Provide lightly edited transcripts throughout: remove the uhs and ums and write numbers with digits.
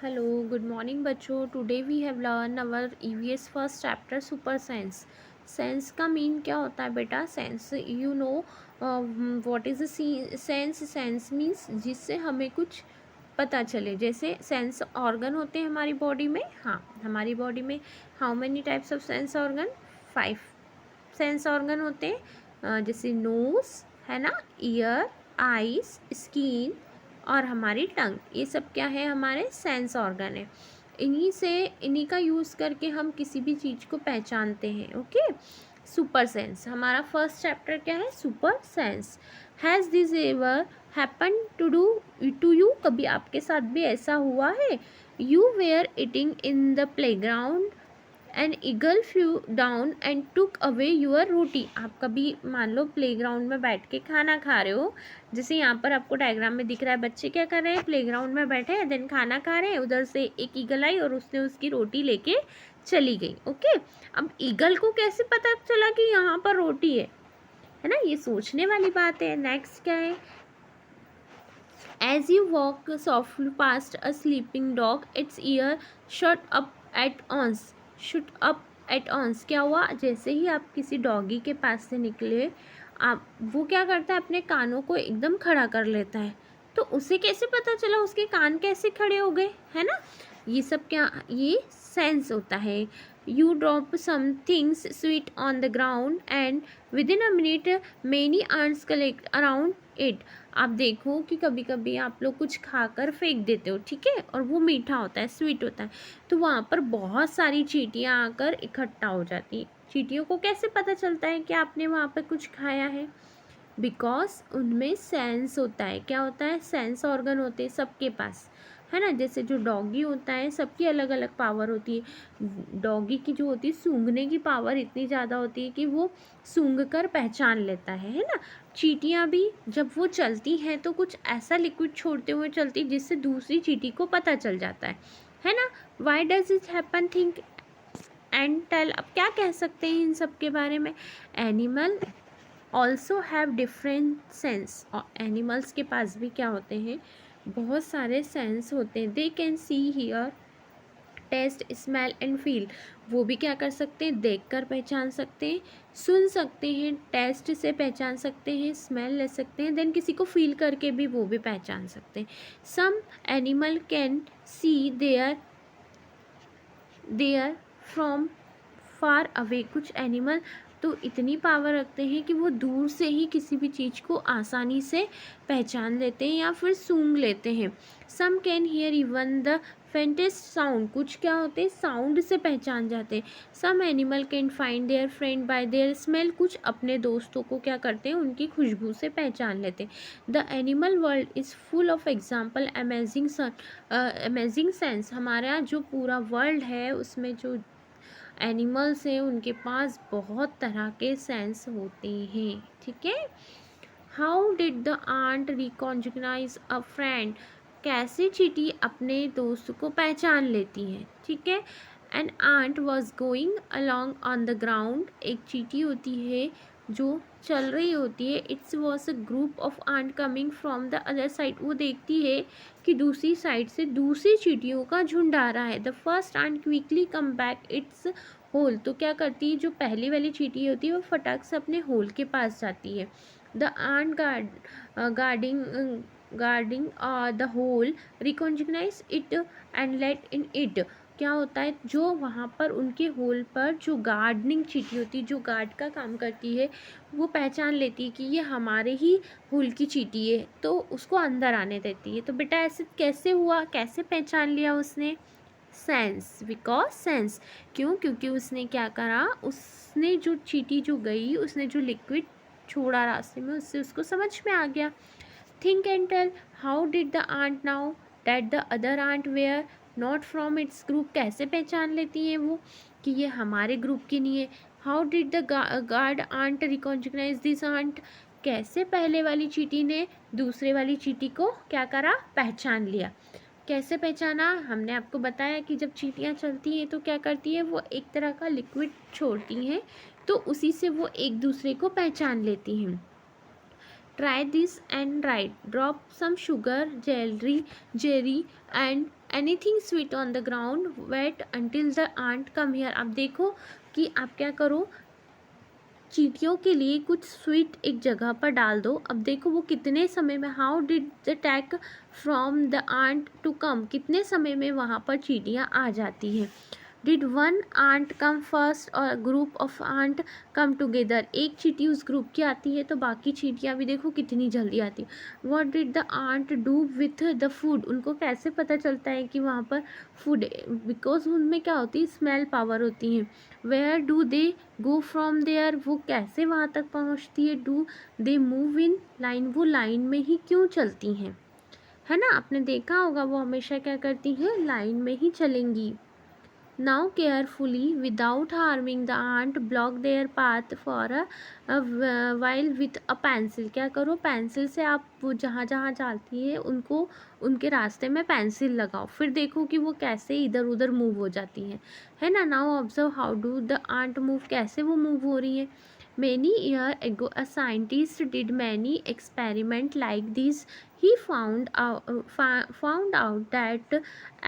Hello good morning बच्चों। Today we have learn our EVS first chapter super sense. Sense का mean क्या होता है बेटा? Sense you know what is a sense? Sense means जिससे हमें कुछ पता चले। जैसे सेंस ऑर्गन होते हैं हमारी बॉडी में। हाँ, हमारी बॉडी में how many types of sense organ? 5 sense organ होते हैं। जैसे नोज है ना, ईयर, आईज, स्किन और हमारी टंग। ये सब क्या है? हमारे सेंस ऑर्गन है। इन्हीं का यूज़ करके हम किसी भी चीज़ को पहचानते हैं। ओके, सुपर सेंस हमारा फर्स्ट चैप्टर क्या है? Super sense. Has this ever happen to you? कभी आपके साथ भी ऐसा हुआ है? You were eating in the playground an eagle flew down and took away your roti. आप कभी मान लो प्लेग्राउंड में बैठ के खाना खा रहे हो। जैसे यहाँ पर आपको डायग्राम में दिख रहा है, बच्चे क्या कर रहे हैं? प्लेग्राउंड में बैठे हैं, देन खाना खा रहे हैं। उधर से एक ईगल आई और उसने उसकी रोटी लेके चली गई। ओके, अब ईगल को कैसे पता चला कि यहाँ पर रोटी है ना? ये सोचने वाली बात है। नेक्स्ट क्या है? As you walk softly past a sleeping dog, its ear shut up at once. Shut up at once क्या हुआ? जैसे ही आप किसी डॉगी के पास से निकले, आप वो क्या करता है? अपने कानों को एकदम खड़ा कर लेता है। तो उसे कैसे पता चला? उसके कान कैसे खड़े हो गए, है ना? ये सब क्या? ये सेंस होता है। You drop some things sweet on the ground and within a minute many ants collect around it. आप देखो कि कभी कभी आप लोग कुछ खाकर फेंक देते हो, ठीक है, और वो मीठा होता है, स्वीट होता है, तो वहाँ पर बहुत सारी चींटियाँ आकर इकट्ठा हो जाती हैं। चींटियों को कैसे पता चलता है कि आपने वहाँ पर कुछ खाया है? बिकॉज उनमें सेंस होता है। क्या होता है? सेंस ऑर्गन होते हैं सबके पास, है ना? जैसे जो डॉगी होता है, सबकी अलग अलग पावर होती है। डॉगी की जो होती है सूंघने की पावर इतनी ज़्यादा होती है कि वो सूंघ कर पहचान लेता है ना? चींटियाँ भी जब वो चलती हैं तो कुछ ऐसा लिक्विड छोड़ते हुए चलती जिससे दूसरी चींटी को पता चल जाता है ना? Why does it happen? Think and tell. अब क्या कह सकते हैं इन सब के बारे में? Animal also have different sense. और एनिमल्स के पास भी क्या होते हैं? बहुत सारे सेंस होते हैं। They can see, hear, taste, smell and feel. वो भी क्या कर सकते हैं? देख कर पहचान सकते हैं, सुन सकते हैं, टेस्ट से पहचान सकते हैं, स्मेल ले सकते हैं, देन किसी को फील करके भी वो भी पहचान सकते हैं। Some animal can see there from far away. कुछ एनिमल तो इतनी पावर रखते हैं कि वो दूर से ही किसी भी चीज़ को आसानी से पहचान लेते हैं या फिर सूंघ लेते हैं। Some can hear even the faintest sound. कुछ क्या होते हैं? साउंड से पहचान जाते हैं। Some animal can find their friend by their smell. कुछ अपने दोस्तों को क्या करते हैं? उनकी खुशबू से पहचान लेते हैं। The animal world is full of example amazing sense. हमारा जो पूरा वर्ल्ड है उसमें जो एनिमल्स हैं उनके पास बहुत तरह के सेंस होते हैं, ठीक है। How did the ant recognise a friend? कैसे चींटी अपने दोस्त को पहचान लेती है, ठीक है। An ant was going along on the ground. एक चींटी होती है जो चल रही होती है। It's was a group of ant coming from the other side. वो देखती है कि दूसरी साइड से दूसरी चींटियों का झुंड आ रहा है। The first ant quickly come back its hole. तो क्या करती है? जो पहली वाली चींटी होती है वो फटाक से अपने होल के पास जाती है। The ant guarding the hole recognise it and let in it. क्या होता है? जो वहाँ पर उनके होल पर जो गार्डनिंग चींटी होती है, जो गार्ड का काम करती है, वो पहचान लेती है कि ये हमारे ही होल की चींटी है, तो उसको अंदर आने देती है। तो बेटा ऐसे कैसे हुआ? कैसे पहचान लिया उसने? Sense, because sense. क्यों? क्योंकि उसने क्या करा? उसने जो चींटी जो गई, उसने जो लिक्विड छोड़ा रास्ते में, उससे उसको समझ में आ गया। Think and tell. How did the ant now that the other ant were not from its group? कैसे पहचान लेती है वो कि ये हमारे ग्रुप की नहीं है? How did the guard ant recognise this ant? कैसे पहले वाली चींटी ने दूसरे वाली चींटी को क्या करा? पहचान लिया। कैसे पहचाना? हमने आपको बताया कि जब चींटियाँ चलती हैं तो क्या करती है? वो एक तरह का लिक्विड छोड़ती हैं, तो उसी से वो एक दूसरे को पहचान लेती हैं। Try this and write. Drop some sugar, jelly and anything sweet on the ground, wait until the ant come here. अब देखो कि आप क्या करो, चींटियों के लिए कुछ स्वीट एक जगह पर डाल दो। अब देखो वो कितने समय में, how did the track from the ant to come, कितने समय में वहाँ पर चींटियाँ आ जाती हैं। Did one ant come first और group of ant come together, एक चींटी उस ग्रुप की आती है तो बाकी चींटियाँ भी देखो कितनी जल्दी आती है। What did the ant do with the food, उनको कैसे पता चलता है कि वहाँ पर फूड, बिकॉज उनमें क्या होती है, स्मेल पावर होती है। Where do they go from there, वो कैसे वहाँ तक पहुँचती है। Do they move in line, वो लाइन में ही क्यों चलती हैं, है ना, आपने देखा होगा वो हमेशा क्या करती हैं, लाइन में ही चलेंगी। Now carefully, without harming the ant, block their path for a while with a pencil। क्या करो, पेंसिल से आप वो जहाँ जहाँ जाती है उनको, उनके रास्ते में पेंसिल लगाओ, फिर देखो कि वो कैसे इधर उधर मूव हो जाती हैं, है ना। Now observe how do the ant move, कैसे वो मूव हो रही है। Many years ago, a scientist did many experiments like this. He found out that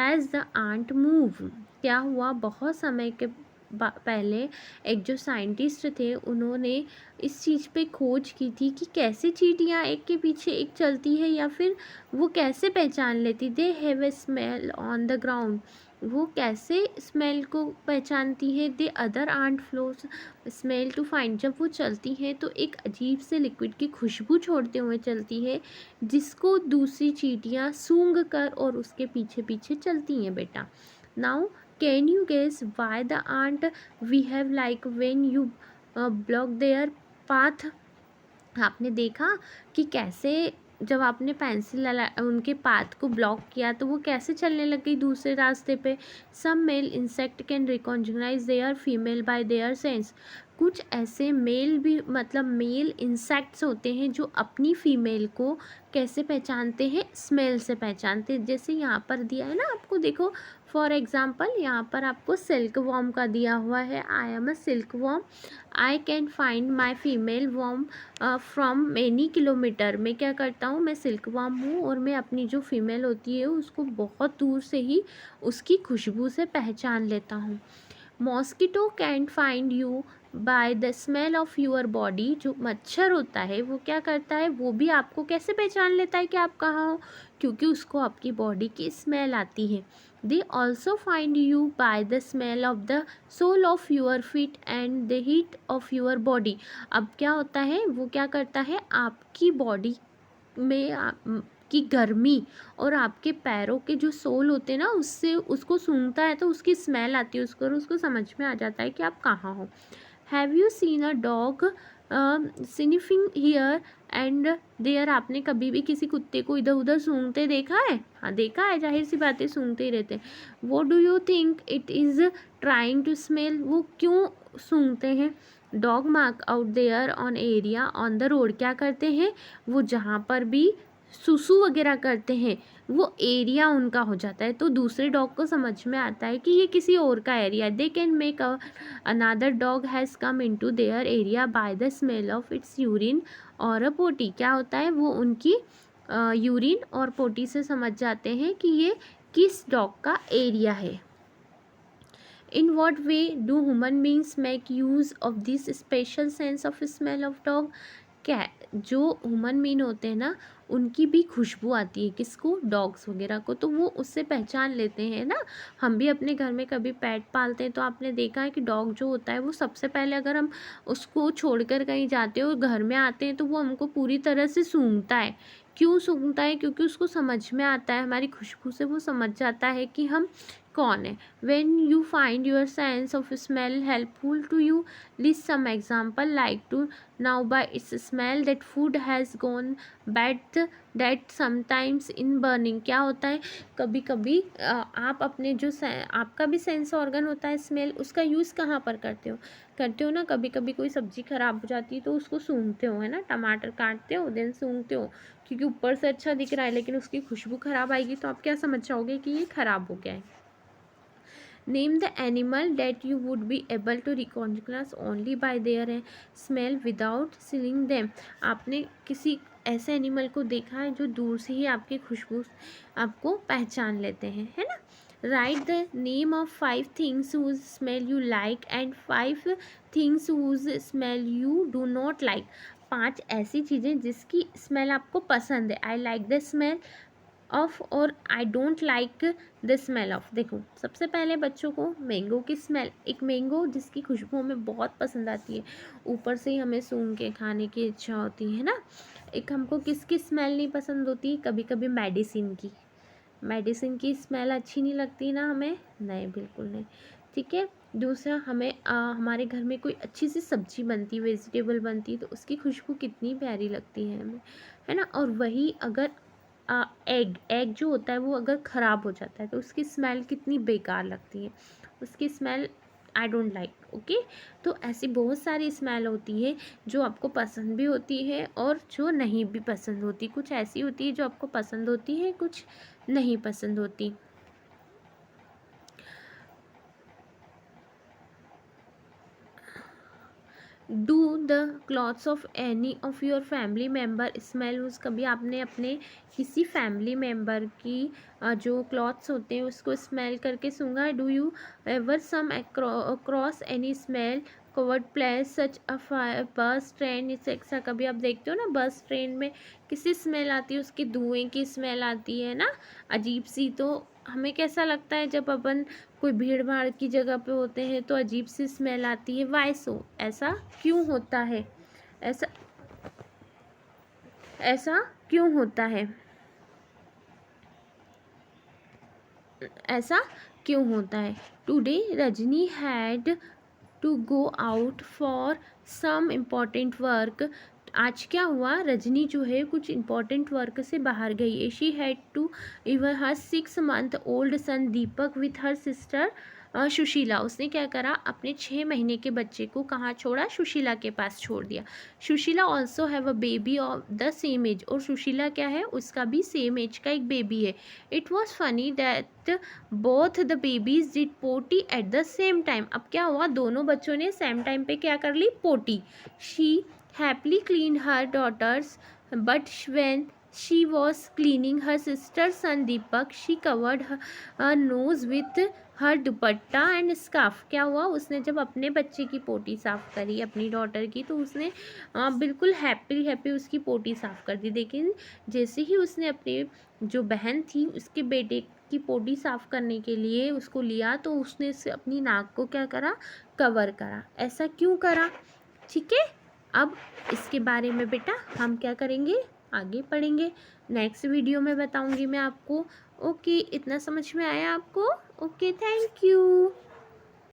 as the ant move, क्या हुआ, बहुत समय के पहले एक जो साइंटिस्ट थे उन्होंने इस चीज़ पे खोज की थी कि कैसे चींटियाँ एक के पीछे एक चलती है, या फिर वो कैसे पहचान लेती। They have a smell on the ground, वो कैसे स्मेल को पहचानती है। The other ant follows smell to find, जब वो चलती है तो एक अजीब से लिक्विड की खुशबू छोड़ते हुए चलती है, जिसको दूसरी चींटियाँ सूंघ कर और उसके पीछे पीछे चलती हैं बेटा। Now can you guess why the ant behave like when you block their path. आपने देखा कि कैसे जब आपने पेंसिल उनके पाथ को ब्लॉक किया तो वो कैसे चलने लग गई दूसरे रास्ते पे। Some male insect can recognize their female by their sense, कुछ ऐसे मेल भी, मतलब मेल इंसेक्ट्स होते हैं जो अपनी फीमेल को कैसे पहचानते हैं, स्मेल से पहचानते हैं। जैसे यहाँ पर दिया है ना आपको, देखो फॉर एग्जाम्पल यहाँ पर आपको सिल्क वॉर्म का दिया हुआ है, I am a silk worm, I can find my female worm from many kilometre. मैं क्या करता हूँ, मैं सिल्क वॉर्म हूँ और मैं अपनी जो फीमेल होती है उसको बहुत दूर से ही उसकी खुशबू से पहचान लेता हूँ। Mosquito can't find you by the smell of your body, जो मच्छर होता है वो क्या करता है, वो भी आपको कैसे पहचान लेता है कि आप कहाँ हो, क्योंकि उसको आपकी बॉडी की स्मेल आती है। They also find you by the smell of the sole of your feet and the heat of your body. अब क्या होता है, वो क्या करता है, आपकी बॉडी में की गर्मी और आपके पैरों के जो सोल होते हैं ना, उससे उसको सूंघता है तो उसकी स्मेल आती है उसको, और उसको समझ में आ जाता है कि आप कहाँ हो। Have you seen a dog sniffing here and there, आपने कभी भी किसी कुत्ते को इधर उधर सूंघते देखा है। हाँ देखा है, जाहिर सी बातें सूंघते ही रहते हैं। वो do you think it is trying to smell, वो क्यों सूंघते हैं। Dog mark out their own area on the road, क्या करते हैं वो, जहाँ पर भी सुसु वगैरह करते हैं वो एरिया उनका हो जाता है, तो दूसरे डॉग को समझ में आता है कि ये किसी और का एरिया है। They can make another dog has come into their area bye the smell of its urine और अ पोटी, क्या होता है वो उनकी यूरिन और पोटी से समझ जाते हैं कि ये किस डॉग का एरिया है। In what way do human beings make use of this special sense of smell of dog? क्या जो ह्यूमन बीन होते हैं ना, उनकी भी खुशबू आती है, किसको, डॉग्स वगैरह को, तो वो उससे पहचान लेते हैं ना। हम भी अपने घर में कभी पेट पालते हैं तो आपने देखा है कि डॉग जो होता है वो सबसे पहले, अगर हम उसको छोड़कर कहीं जाते हैं और घर में आते हैं तो वो हमको पूरी तरह से सूंघता है। क्यों सूंघता है, क्योंकि उसको समझ में आता है, हमारी खुशबू से वो समझ जाता है कि हम कौन है। When you find your sense of smell helpful to you, list some example like to now by its smell that food has gone bad, that sometimes in burning, क्या होता है, कभी कभी आप अपने जो आपका भी सेंस ऑर्गन होता है स्मेल, उसका यूज़ कहाँ पर करते हो ना, कभी कभी कोई सब्ज़ी ख़राब हो जाती है तो उसको सूंघते हो, है ना, टमाटर काटते हो देन सूंघते हो, क्योंकि ऊपर से अच्छा दिख रहा है लेकिन उसकी खुशबू ख़राब आएगी तो आप क्या समझ जाओगे कि ये ख़राब हो गया है। Name the animal that you would be able to recognize only by their smell without seeing them। आपने किसी ऐसे एनिमल को देखा है जो दूर से ही आपकी खुशबू आपको पहचान लेते हैं, है ना? Write the name of 5 things whose smell you like and 5 things whose smell you do not like. 5 ऐसी चीज़ें जिसकी स्मेल आपको पसंद है। I like the smell of और I don't like the smell of. देखो, सबसे पहले बच्चों को मैंगो की स्मेल, एक मैंगो जिसकी खुशबू हमें बहुत पसंद आती है, ऊपर से ही हमें सूंघ के खाने की इच्छा होती है ना। एक हमको किसकी स्मेल नहीं पसंद होती? कभी कभी मेडिसिन की। मेडिसिन की स्मेल अच्छी नहीं लगती ना हमें? नहीं, बिल्कुल नहीं। ठीक है। दूसरा, हमें हमारे घर में कोई अच्छी सी सब्जी बनती, वेजिटेबल बनती, तो उसकी खुशबू कितनी प्यारी लगती है हमें, है ना। और वही अगर एग जो होता है वो अगर ख़राब हो जाता है तो उसकी स्मेल कितनी बेकार लगती है, उसकी smell I don't like. Okay, तो ऐसी बहुत सारी स्मेल होती है जो आपको पसंद भी होती है और जो नहीं भी पसंद होती। कुछ ऐसी होती है जो आपको पसंद होती है, कुछ नहीं पसंद होती। Do the clothes of any of your family member smell उस। कभी आपने अपने किसी फैमिली मेम्बर की जो क्लॉथ्स होते हैं उसको स्मेल करके सूंघा? Do you ever come across any smell covered place such a bus train etcetera. कभी आप देखते हो ना बस ट्रेन में किसी स्मेल आती है, उसकी धुएं की स्मेल आती है ना, अजीब सी। तो हमें कैसा लगता है जब अपन कोई भीड़ भाड़ की जगह पे होते हैं तो अजीब सी स्मेल आती है? वाई सो? ऐसा क्यों होता है? ऐसा ऐसा क्यों होता है? ऐसा क्यों होता है? Today Rajni had to go out for some important work. आज क्या हुआ? रजनी जो है कुछ इम्पॉर्टेंट वर्क से बाहर गई है। She had to even her 6 month old son Deepak with her sister Sushila. उसने क्या करा? अपने 6 महीने के बच्चे को कहाँ छोड़ा? सुशीला के पास छोड़ दिया। Sushila also have a baby of the same age. और सुशीला क्या है? उसका भी सेम एज का एक बेबी है। It was funny that both the babies did potty at the same time. अब क्या हुआ? दोनों बच्चों ने सेम टाइम पे क्या कर ली? Potty. She happily clean her daughters but when she was cleaning her sister son Deepak she covered her nose with her dupatta and scarf. क्या हुआ? उसने जब अपने बच्चे की पोटी साफ़ करी, अपनी डॉटर की, तो उसने बिल्कुल हैप्पी उसकी पोटी साफ़ कर दी। लेकिन जैसे ही उसने अपने जो बहन थी उसके बेटे की पोटी साफ़ करने के लिए उसको लिया तो उसने अपनी नाक को क्या करा? कवर करा। ऐसा क्यों करा? ठीक है। अब इसके बारे में बेटा हम क्या करेंगे? आगे पढ़ेंगे। नेक्स्ट वीडियो में बताऊंगी मैं आपको। ओके, इतना समझ में आया आपको? Okay, thank you.